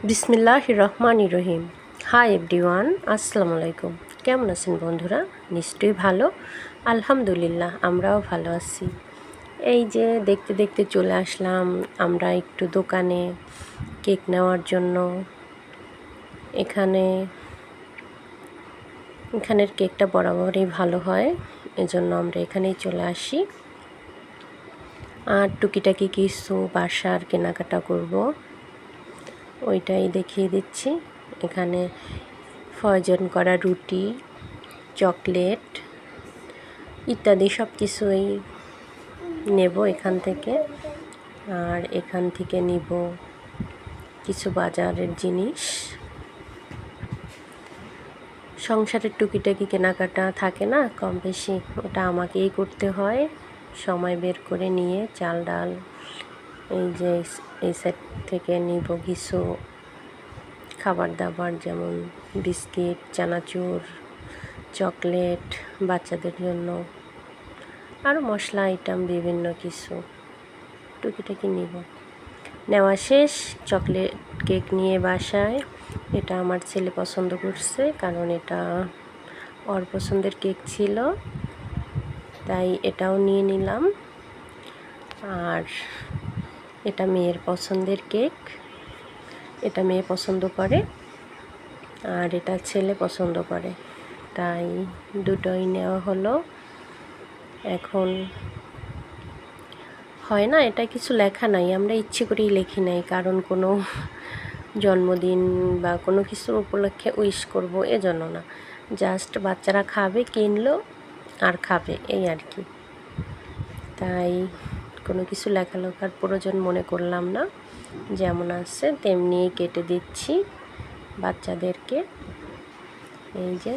বিসমিল্লাহির রহমানির রহিম। Hi everyone, আসসালামু আলাইকুম। কেমন আছেন বন্ধুরা? নিশ্চয়ই ভালো। আলহামদুলিল্লাহ, আমরাও ভালো আছি। এই যে দেখতে দেখতে চলে আসলাম আমরা একটু দোকানে কেক নেওয়ার জন্য। এখানের কেকটা বরাবরই ভালো হয়, এজন্য আমরা এখানেই চলে আসি। আর টুকিটাকি কিছু বাসার কেনাকাটা করব, ওইটাই দেখিয়ে দিচ্ছি। এখানে ফয়জন করা রুটি, চকলেট ইত্যাদি সব কিছুই নেব এখান থেকে। আর এখান থেকে নিব কিছু বাজারের জিনিস। সংসারের টুকিটাকি কেনাকাটা থাকে না কম বেশি, ওটা আমাকেই করতে হয় সময় বের করে নিয়ে। চাল ডাল, এই যে এই সাইড থেকে নিব কিছু খাবার দাবার, যেমন বিস্কিট, চানাচুর, চকলেট বাচ্চাদের জন্য, আরও মশলা আইটেম বিভিন্ন কিছু টুকিটাকি নিব। নেওয়া শেষ, চকলেট কেক নিয়ে বাসায়। এটা আমার ছেলে পছন্দ করছে, কারণ এটা ওর পছন্দের কেক ছিল, তাই এটাও নিয়ে নিলাম। আর এটা মেয়ের পছন্দের কেক, এটা মেয়ে পছন্দ করে আর এটা ছেলে পছন্দ করে, তাই দুটোই নেওয়া হলো। এখন হয় না, এটা কিছু লেখা নাই, আমরা ইচ্ছে করেই লিখি নাই, কারণ কোনো জন্মদিন বা কোনো কিছুর উপলক্ষে উইশ করব এজন্য না, জাস্ট বাচ্চারা খাবে, কিনলো আর খাবে, এই আর কি। তাই কোনো কিছু লেখালেখার প্রয়োজন মনে করলাম না, যেমন আছে তেমনি কেটে দিচ্ছি বাচ্চাদেরকে। এই যে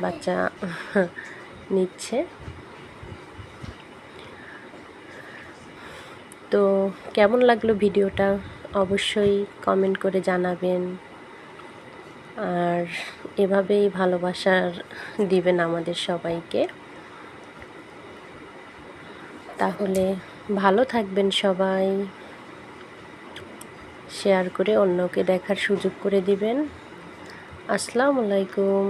বাচ্চা নিচ্ছে। তো কেমন লাগলো ভিডিওটা অবশ্যই কমেন্ট করে জানাবেন, আর এভাবেই ভালোবাসার দিবেন আমাদের সবাইকে। তাহলে ভালো থাকবেন সবাই, শেয়ার করে অন্যকে দেখার সুযোগ করে দিবেন। আসসালামু আলাইকুম।